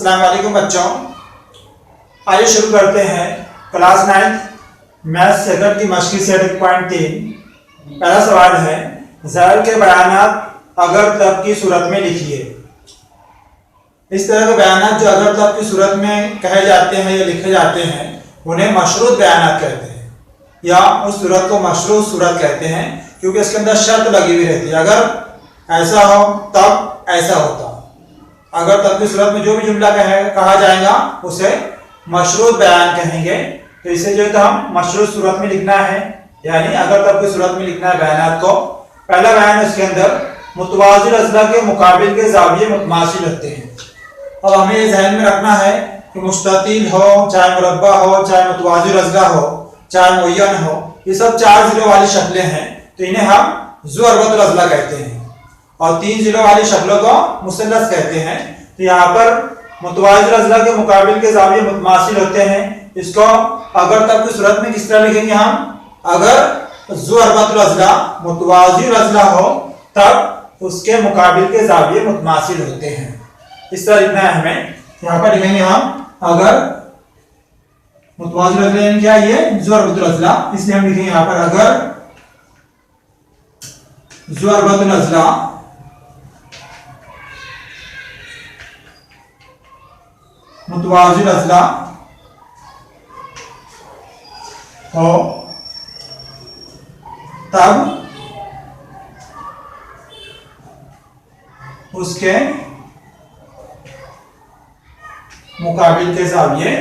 अस्सलाम वालेकुम बच्चों, आइए शुरू करते हैं क्लास 9 मैथ सेकंड की मश्की सेट 1.3। पहला सवाल है, ज़ैल के बयानात अगर तब की सूरत में लिखिए। इस तरह के बयानात जो अगर तब की सूरत में कहे जाते हैं या लिखे जाते हैं उन्हें मशरूत बयानात कहते हैं, या उस सूरत को मशरूत सूरत कहते हैं क्योंकि इसके अंदर शर्त लगी हुई रहती है। अगर ऐसा हो तब ऐसा होता। अगर तब की सूरत में जो भी जुमला कहा जाएगा उसे मशरूत बयान कहेंगे। तो इसे जो है तो हम मशरूत सूरत में लिखना है, यानी अगर तब की सूरत में लिखना है बयानात को। पहला बयान इसके अंदर मुतवाज़िल अज़ला के मुकाबिल के ज़ाविये मुतमासिल होते हैं। अब हमें ये ज़हन में रखना है कि मुस्ततील हो, चाहे मुरब्बा हो, चाहे मुतवाज़िल अज़ला हो, चाहे मुय्यन हो, ये सब 4 ज़िलों वाली शक्लें हैं, तो इन्हें हम ज़ुअरबतुल अज़ला कहते हैं। और 3 ज़िलों वाली शक्लों को मुसल्लस कहते हैं। तो यहाँ पर मुतवाज़िल अज़ला के मुकाबिल के ज़ाविये मुतमासिल होते हैं। इसको अगर तब की सूरत में किस तरह लिखेंगे हम? अगर ज़ुअरबतुल अज़ला मुतवाज़िल अज़ला हो तब उसके मुकाबिल के ज़ाविये मुतमासिल होते हैं। इस तरह लिखना है हमें। यहाँ पर लिखेंगे हम अगर मुतवाज़िल अज़ला क्या है? ये ज़ुअरबतुल अज़ला, इसलिए हम लिखेंगे यहाँ पर अगर ज़ुअरबतुल अज़ला मुतवाज़िल अज़ला हो तब उसके मुकाबिल के ज़ाविये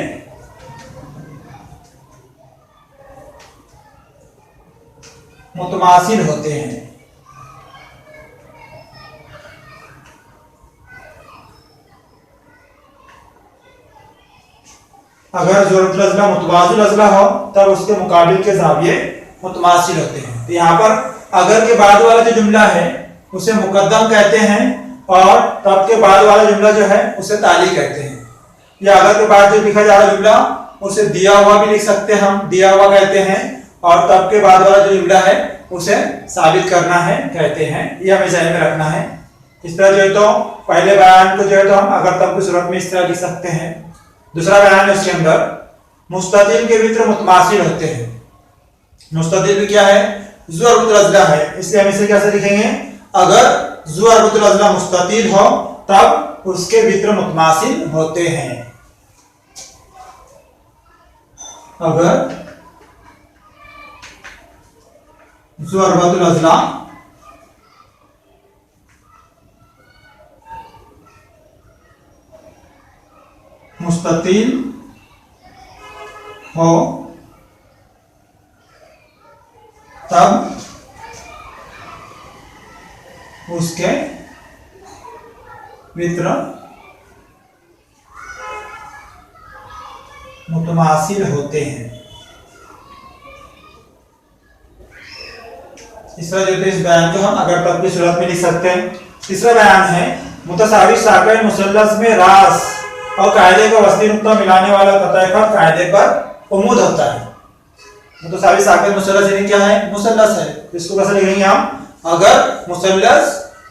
मुतमासिल होते हैं। अगर ज़ुअरबतुल अज़ला मुतवाज़िल अज़ला हो तब उसके मुकाबिल के ज़ाविये मुतमासिल होते हैं। तो यहाँ पर अगर के बाद वाला जो जुमला है उसे मुकद्दम कहते हैं और तब के बाद वाला जुमला जो है उसे ताली कहते हैं। या अगर के बाद जो लिखा जा रहा जुमला उसे दिया हुआ भी लिख सकते हैं, हम दिया हुआ कहते हैं, और तब के बाद वाला जो जुमला है उसे साबित करना है कहते हैं। ये हमें ज़हन में रखना है। इस तरह जो है तो पहले बयान को जो है तो हम अगर तब की सूरत में इस तरह लिख सकते हैं। दूसरा बयान है उसके अंदर मुस्ततील के वित्र मुतमासिल होते हैं। मुस्ततील भी क्या है? ज़ुअरबतुल अज़ला है, इसलिए हम इसे कैसे लिखेंगे? अगर ज़ुअरबतुल अज़ला मुस्ततील हो तब उसके वित्र मुतमासिल होते हैं। अगर ज़ुअरबतुल अज़ला मुस्ततील हो तब उसके वित्र मुतमासिल होते हैं। इस तरह जो इस बयान को हम अगर तब की सूरत में लिख सकते हैं। तीसरा बयान है मुतसावी साकिन मुसल्लस में रास और कायदे का वस्ती नुक्ता मिलाने वाला कतई खत कायदे पर उमूद होता है। मुतसावी साकिन मुसल्लस यानी क्या है? मुसल्लस है। इसको कैसे लिखेंगे हम? अगर मुसल्लस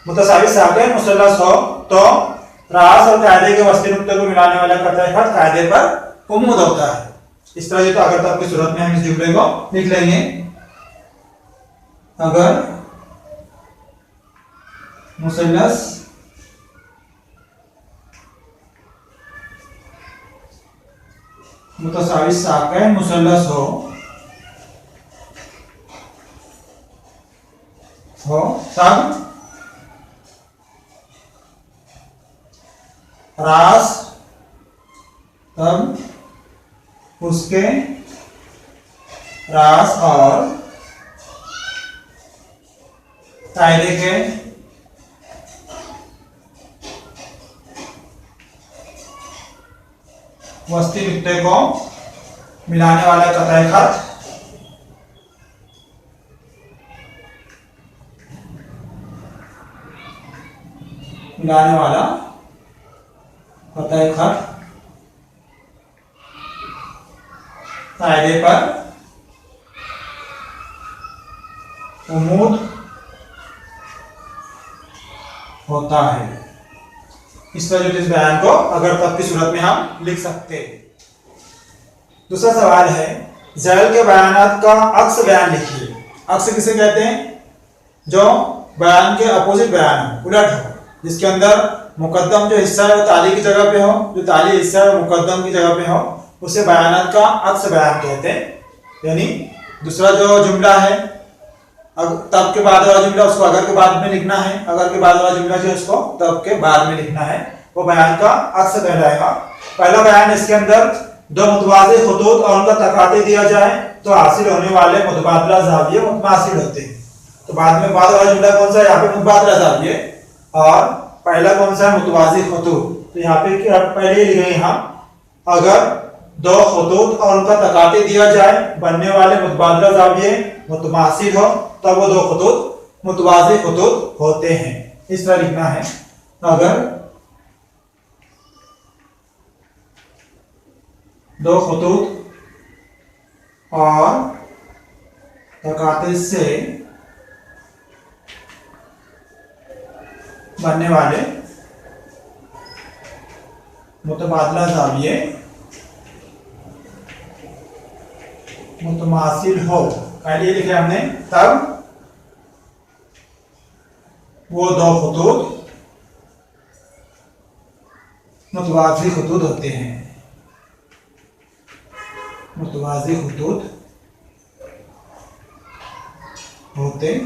मुतसावी साकिन मुसल्लस हो तो रास और कायदे के वस्ती नुक्ते को मिलाने वाला कतई खत कायदे पर उमूद होता है। इस तरह तो अगर तब की सूरत में हम इस जुमले को लिख लेंगे। अगर मुसल्लस मुतसावी साकिन मुसल्लस हो तब रास तब उसके रास और कायदे के वस्ती नुक्ते को मिलाने वाला कतई खत मिलाने वाला कतई खत कायदे पर उमूद होता है। इस तरह जो इस बयान को अगर तब की सूरत में हम लिख सकते हैं। दूसरा सवाल है, ज़ैल के बयानात का अक्स बयान लिखिए। अक्स किसे कहते हैं? जो बयान के अपोजिट बयान हो, उलट हो, जिसके अंदर मुकद्दम जो हिस्सा है वो ताली की जगह पे हो, जो ताली हिस्सा है वो मुकद्दम की जगह पे हो, उसे बयानात का अक्स बयान कहते हैं। यानी दूसरा जो जुमला है, तब के बाद वाला जुमला उसको अगर के बाद में लिखना है, अगर के बाद वाला जुमला जो है उसको तब के बाद में लिखना है, वो बयान का अक्स कहलाएगा। पहला बयान, इसके अंदर दो मुतवाज़ी खुतूत और उनका तकाते दिया जाए तो हासिल होने वाले मुतबादला ज़ाविये मुतमासिल होते हैं। तो बाद में बाद वाला जुमला कौन सा है? यहाँ पे मुतबादला ज़ाविये, और पहला कौन सा है? मुतवाज़ी खुतूत। तो यहाँ पे पहले लिख रहे हैं हम, अगर दो खुतूत और उनका तकाते दिया जाए, बनने वाले मुतबादला ज़ाविये मुतमासिल हो, तब वो दो खुतूत मुतवाज़ी खुतूत होते हैं। इस तरह लिखना है, अगर दो खुतूत और तकाते से बनने वाले मुतबादला ज़ाविये मुतमासिल हो, पहले लिखे हमने, तब वो दो खुतूत मुतवाज़ी खुतूत होते हैं, मुतवाज़ी खुतूत होते हैं।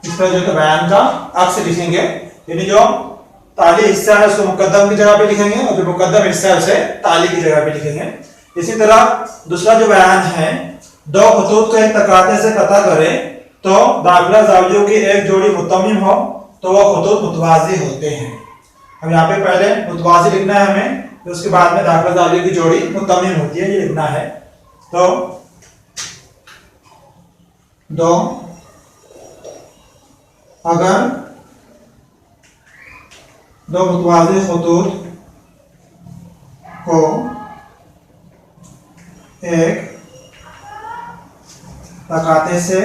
इस तरह जो बयान का अक्स लिखेंगे, यानी जो ताली हिस्सा है उसको मुकद्दम की जगह पे लिखेंगे और जो मुकद्दम हिस्सा है उसे ताली की जगह पे लिखेंगे। इसी तरह दूसरा जो बयान है, दो खुतूत को एक तकाते से कता करें तो दाखिला ज़ावियों की एक जोड़ी मुतम्मिम हो तो वह खुतूत मुतवाज़ी होते हैं। अब यहाँ पे पहले मुतवाज़ी लिखना है हमें, तो उसके बाद में दाखिला ज़ावियों की जोड़ी मुतम्मिम होती है, ये लिखना है। तो दो, अगर दो मुतवाज़ी खुतूत को एक तकाते से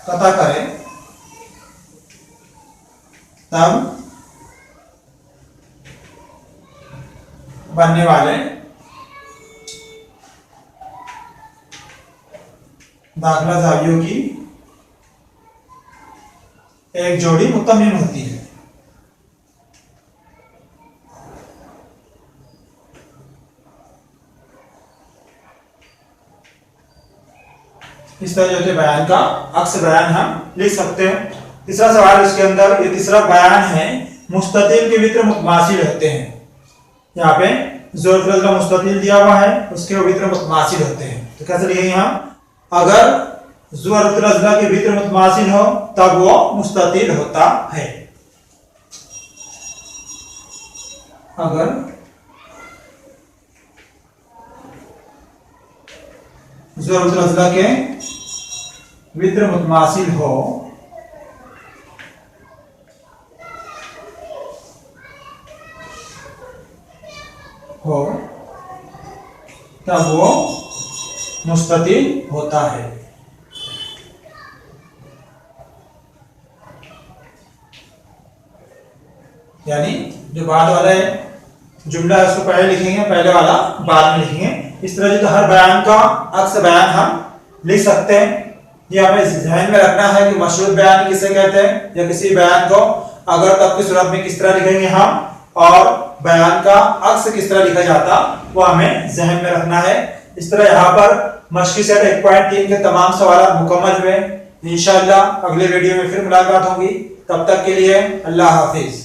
कता करें तब बनने वाले दाखिला ज़ावियों की एक जोड़ी मुतम्मिम होती है। इस तरह जो बयान का अक्स बयान हम लिख सकते हैं। तीसरा सवाल, इसके अंदर ये तीसरा बयान है, मुस्ततिल के वित्र मुतमासिल होते हैं। यहाँ पे ज़ोर का मुस्ततिल दिया हुआ है, उसके वित्र मुतमासिल होते हैं। तो कैसे लिखेंगे हम? अगर ज़ुर के वित्र मुतमासिल हो तब वो मुस्ततिल होता है। अगर ज़ुर के वित्र मुतमासिल हो तब वो मुस्ततिल होता है। यानी जो बाद वाला जुमला है उसको पहले लिखेंगे, पहले वाला बाद में लिखेंगे। इस तरह जो हर बयान का अक्स बयान हम लिख सकते हैं। ये हमें ध्यान में रखना है कि मशरूत बयान किसे कहते हैं, या किसी बयान को अगर तब की सूरत में किस तरह लिखेंगे हम, और बयान का अक्स किस तरह लिखा जाता, वो हमें ज़हन में रखना है। इस तरह यहाँ पर मशक़ी सेट 1.3 के तमाम सवाल मुकम्मल हुए। इंशाअल्लाह अगले वीडियो में फिर मुलाकात होगी। तब तक के लिए अल्लाह हाफिज।